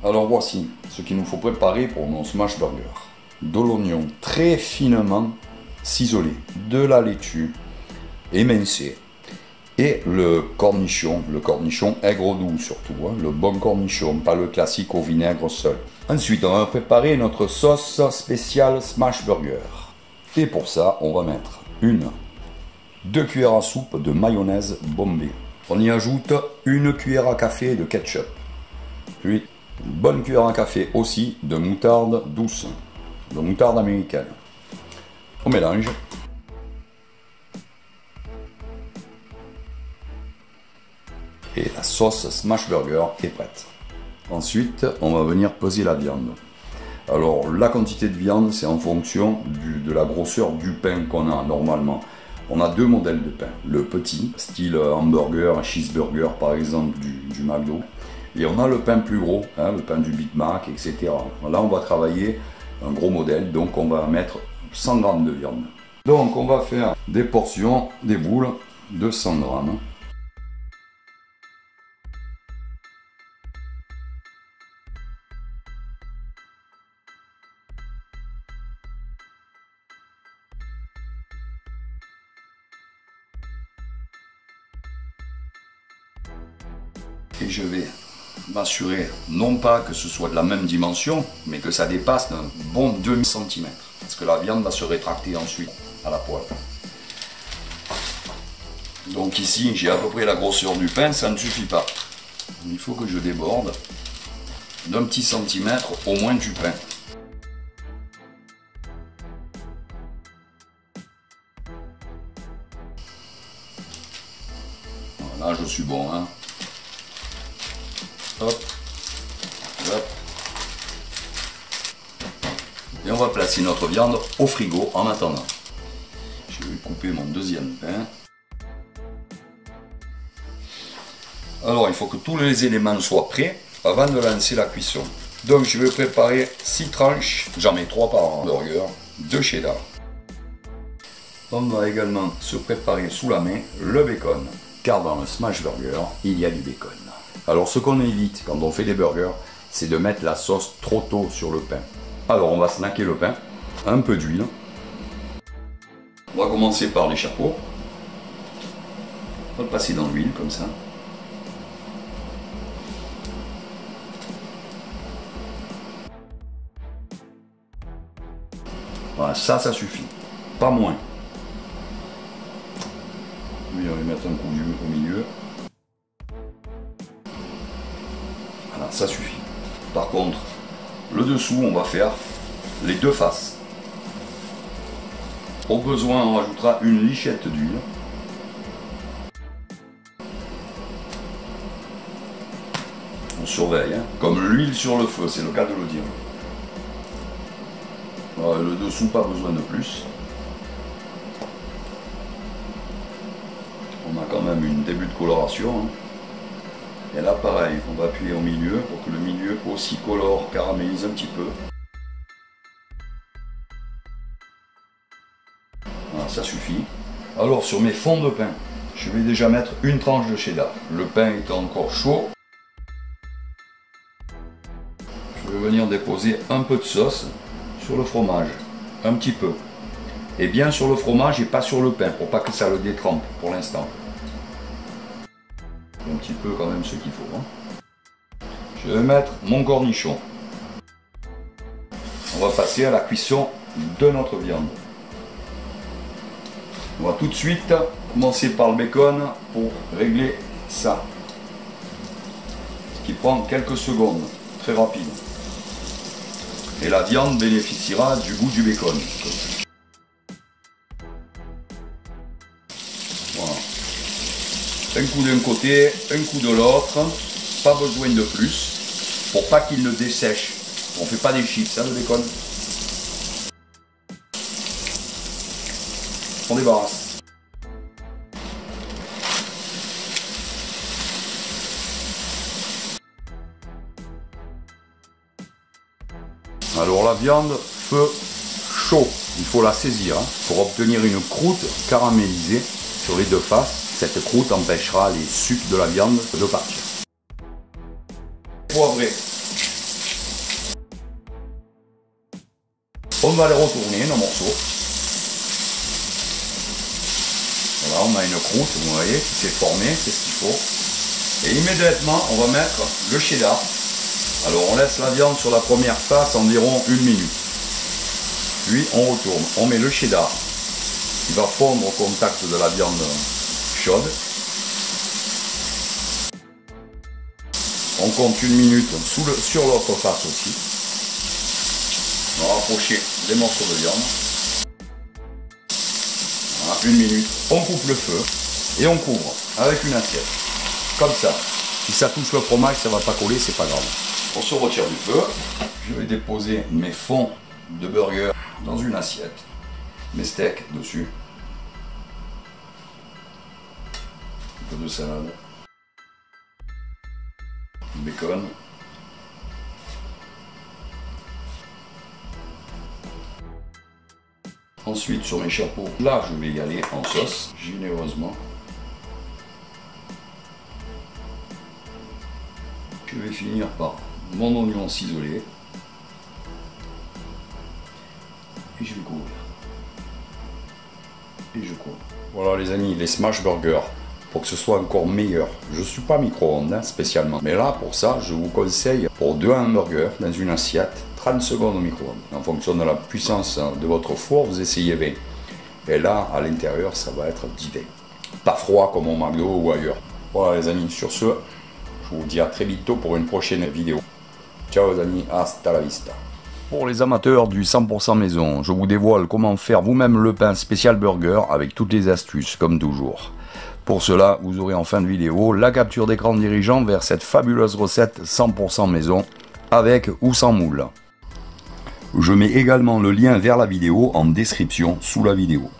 Alors voici ce qu'il nous faut préparer pour nos smash burgers. De l'oignon très finement ciselé, de la laitue émincée et le cornichon aigre doux surtout, hein, le bon cornichon, pas le classique au vinaigre seul. Ensuite, on va préparer notre sauce spéciale smash burger. Et pour ça, on va mettre 2 cuillères à soupe de mayonnaise bombée. On y ajoute 1 cuillère à café de ketchup. Puis une bonne cuillère à café aussi de moutarde douce, de moutarde américaine. On mélange. Et la sauce smash burger est prête. Ensuite, on va venir peser la viande. Alors, la quantité de viande, c'est en fonction de la grosseur du pain qu'on a normalement. On a 2 modèles de pain. Le petit, style hamburger, cheeseburger par exemple du McDo. Et on a le pain plus gros, hein, le pain du Big Mac, etc. Là, on va travailler un gros modèle, donc on va mettre 100 g de viande. Donc, on va faire des portions, des boules de 100 g. Et je vais m'assurer, non pas que ce soit de la même dimension, mais que ça dépasse d'un bon demi-centimètre. Parce que la viande va se rétracter ensuite à la poêle. Donc ici, j'ai à peu près la grosseur du pain, ça ne suffit pas. Il faut que je déborde d'un petit centimètre au moins du pain. Voilà, je suis bon, hein. Hop, hop. Et on va placer notre viande au frigo en attendant. Je vais couper mon deuxième pain. Alors il faut que tous les éléments soient prêts avant de lancer la cuisson. Donc je vais préparer 6 tranches, j'en mets 3 par hamburger, de cheddar. On va également se préparer sous la main le bacon, car dans le smash burger, il y a du bacon. Alors ce qu'on évite quand on fait des burgers, c'est de mettre la sauce trop tôt sur le pain. Alors on va snacker le pain, un peu d'huile. On va commencer par les chapeaux. On va le passer dans l'huile comme ça. Voilà, ça suffit, pas moins. On va mettre un coup au milieu. Voilà, ça suffit. Par contre, le dessous, on va faire les 2 faces. Au besoin, on rajoutera une lichette d'huile. On surveille, hein. Comme l'huile sur le feu, c'est le cas de le dire. Le dessous, pas besoin de plus. On a quand même une début de coloration, hein. Et là pareil, on va appuyer au milieu pour que le milieu aussi colore, caramélise un petit peu. Voilà, ça suffit. Alors sur mes fonds de pain, je vais déjà mettre une tranche de cheddar. Le pain étant encore chaud, je vais venir déposer un peu de sauce sur le fromage, un petit peu. Et bien sur le fromage et pas sur le pain, pour pas que ça le détrempe pour l'instant. Un petit peu quand même ce qu'il faut, hein. Je vais mettre mon cornichon. On va passer à la cuisson de notre viande. On va tout de suite commencer par le bacon pour régler ça. Ce qui prend quelques secondes, très rapide. Et la viande bénéficiera du goût du bacon. Voilà. Un coup d'un côté, un coup de l'autre, pas besoin de plus, pour pas qu'il ne dessèche. On fait pas des chips, hein, le bacon. On débarrasse. Alors la viande, feu chaud, il faut la saisir, hein, pour obtenir une croûte caramélisée sur les 2 faces. Cette croûte empêchera les sucs de la viande de partir. Poivré. On va les retourner, nos morceaux. Voilà, on a une croûte, vous voyez, qui s'est formée, c'est ce qu'il faut. Et immédiatement, on va mettre le cheddar. Alors on laisse la viande sur la première face environ 1 minute. Puis on retourne, on met le cheddar qui va fondre au contact de la viande chaude. On compte 1 minute sur l'autre face aussi. On va rapprocher les morceaux de viande. Voilà, 1 minute. On coupe le feu et on couvre avec une assiette. Comme ça. Si ça touche le fromage, ça ne va pas coller, c'est pas grave. On se retire du feu. Je vais déposer mes fonds de burger dans une assiette. Mes steaks dessus. Un peu de salade. Bacon. Ensuite, sur mes chapeaux, là, je vais y aller en sauce, généreusement. Je vais finir par mon oignon ciselé. Et je vais couvrir. Et je couvre. Voilà les amis, les smash burgers. Pour que ce soit encore meilleur. Je ne suis pas micro-ondes hein, spécialement. Mais là, pour ça, je vous conseille, pour 2 hamburgers dans une assiette, 30 secondes au micro-ondes. En fonction de la puissance de votre four, vous essayez 20. Et là, à l'intérieur, ça va être 10 20. Pas froid comme au McDo ou ailleurs. Voilà les amis, sur ce, je vous dis à très bientôt pour une prochaine vidéo. Ciao les amis, hasta la vista. Pour les amateurs du 100% maison, je vous dévoile comment faire vous-même le pain spécial burger avec toutes les astuces, comme toujours. Pour cela, vous aurez en fin de vidéo la capture d'écran dirigeant vers cette fabuleuse recette 100% maison, avec ou sans moule. Je mets également le lien vers la vidéo en description sous la vidéo.